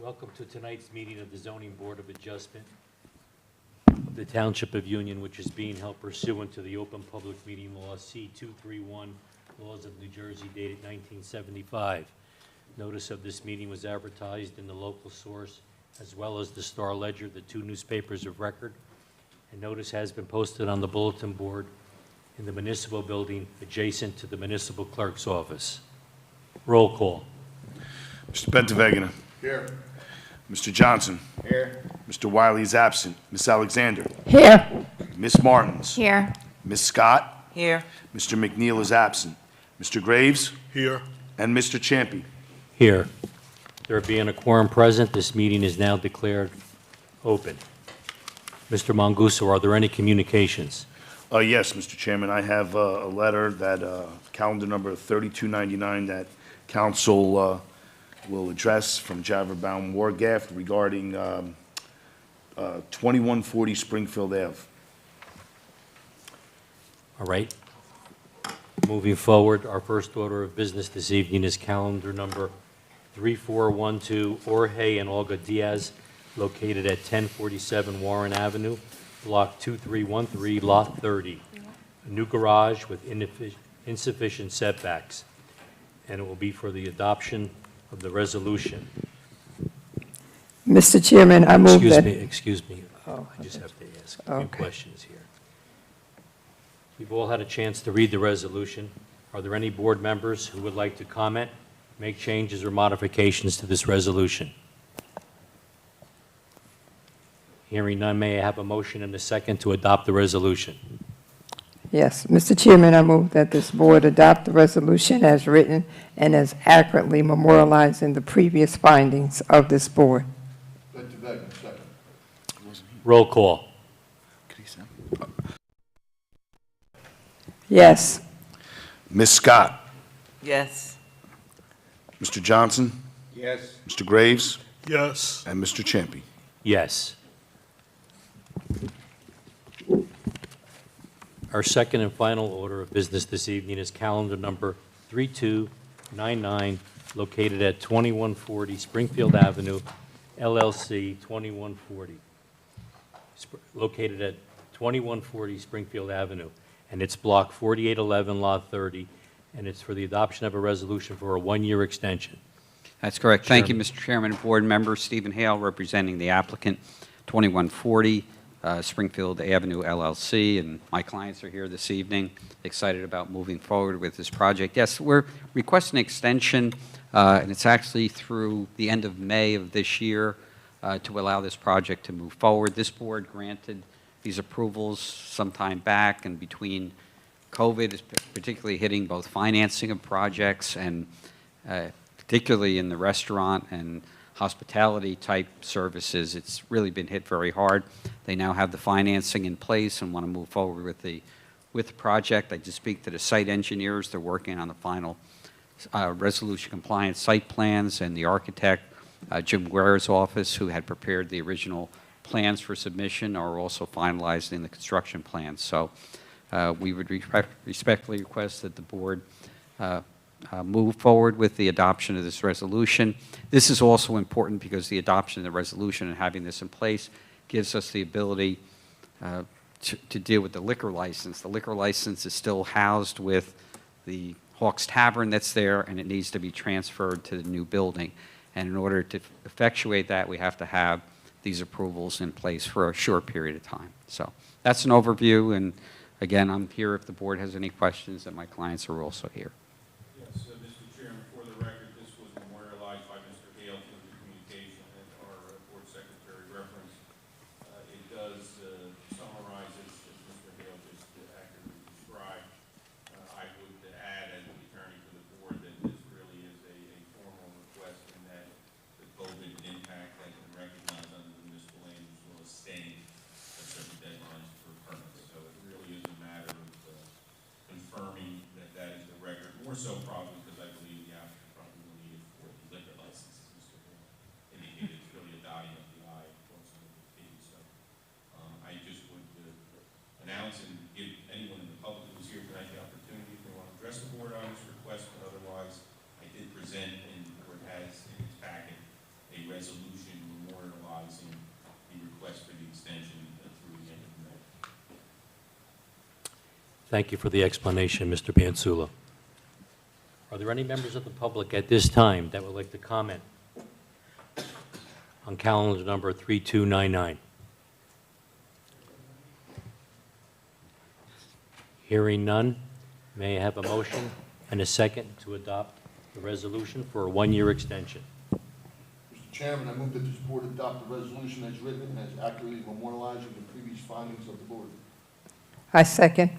Welcome to tonight's meeting of the Zoning Board of Adjustment of the Township of Union, which is being held pursuant to the Open Public Meeting Law C-231, Laws of New Jersey, dated 1975. Notice of this meeting was advertised in the local source as well as the Star Ledger, the two newspapers of record, and notice has been posted on the bulletin board in the municipal building adjacent to the municipal clerk's office. Roll call. Mr. Pentavegana. Here. Mr. Johnson. Here. Mr. Wiley is absent. Ms. Alexander. Here. Ms. Martins. Here. Ms. Scott. Here. Mr. McNeil is absent. Mr. Graves. Here. And Mr. Champy. Here. There being a quorum present, this meeting is now declared open. Mr. Manguso, are there any communications? Yes, Mr. Chairman, I have a letter that, calendar number 3299, that council will address from Javerbaum Wargaff regarding 2140 Springfield Ave. All right. Moving forward, our first order of business this evening is calendar number 3412, Jorge and Olga Diaz, located at 1047 Warren Avenue, Block 2313, Lot 30. A new garage with insufficient setbacks, and it will be for the adoption of the resolution. Mr. Chairman, I move that... Excuse me. Oh, I just have to ask a few okay. questions here. We've all had a chance to read the resolution. Are there any board members who would like to comment, make changes or modifications to this resolution? Hearing none, may I have a motion and a second to adopt the resolution? Yes, Mr. Chairman, I move that this board adopt the resolution as written and as accurately memorialized in the previous findings of this board. Roll call. Yes. Ms. Scott. Yes. Mr. Johnson. Yes. Mr. Graves. Yes. And Mr. Champy. Yes. Our second and final order of business this evening is calendar number 3299, located at 2140 Springfield Avenue, LLC, 2140. Located at 2140 Springfield Avenue, and it's block 4811, lot 30, and it's for the adoption of a resolution for a one-year extension. That's correct. Thank you, Mr. Chairman. Board member Stephen Hale, representing the applicant, 2140 Springfield Avenue, LLC, and my clients are here this evening, excited about moving forward with this project. Yes, we're requesting an extension, and it's actually through the end of May of this year to allow this project to move forward. This board granted these approvals some time back, and between COVID is particularly hitting both financing of projects and particularly in the restaurant and hospitality type services, it's really been hit very hard. They now have the financing in place and want to move forward with the project. I just speak to the site engineers. They're working on the final resolution compliance site plans, and the architect, Jim Guerra's office, who had prepared the original plans for submission, are also finalizing the construction plans. So we would respectfully request that the board move forward with the adoption of this resolution. This is also important because the adoption of the resolution and having this in place gives us the ability to deal with the liquor license. The liquor license is still housed with the Hawks Tavern that's there, and it needs to be transferred to the new building. And in order to effectuate that, we have to have these approvals in place for a short period of time. So that's an overview, and again, I'm here if the board has any questions, and my clients are also here. Yes, Mr. Chairman, for the record, this was memorialized by Mr. Hale through the communication that our board secretary referenced. It does summarize, as Mr. Hale just accurately described. I would add, as the attorney for the board, that this really is a formal request in that the COVID impact has been recognized under the municipal land as well as staying at certain deadlines for permits. So it really is a matter of confirming that that is the record, more so probably because I believe the applicant probably will need it for the liquor license, as Mr. Hall indicated. It's really a dotting of the I, crossing of the T. So I just would announce and give anyone in the public who's here tonight the opportunity if they want to address the board on this request, but otherwise I did present, and the board has in its packet a resolution Thank you for the explanation, Mr. Pansula. Are there any members of the public at this time that would like to comment on calendar number 3299? Hearing none, may I have a motion and a second to adopt the resolution for a one-year extension? Mr. Chairman, I move that this board adopt the resolution as written and as accurately memorializing the previous findings of the board. I second.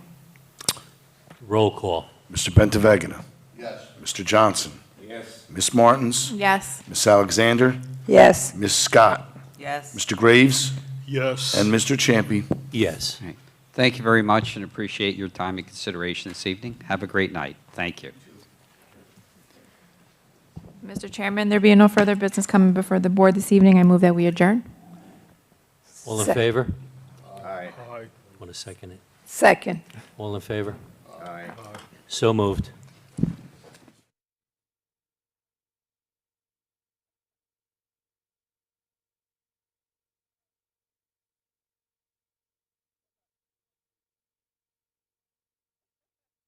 Roll call. Mr. Pentavegina. Yes. Mr. Johnson. Yes. Ms. Martins. Yes. Ms. Alexander. Yes. Ms. Scott. Yes. Mr. Graves. Yes. And Mr. Champy. Yes. All right. Thank you very much and appreciate your time and consideration this evening. Have a great night. Thank you. Mr. Chairman, there being no further business coming before the board this evening, I move that we adjourn. All in Sec- favor? Aye. Want to second it? Second. All in favor? Aye. So moved.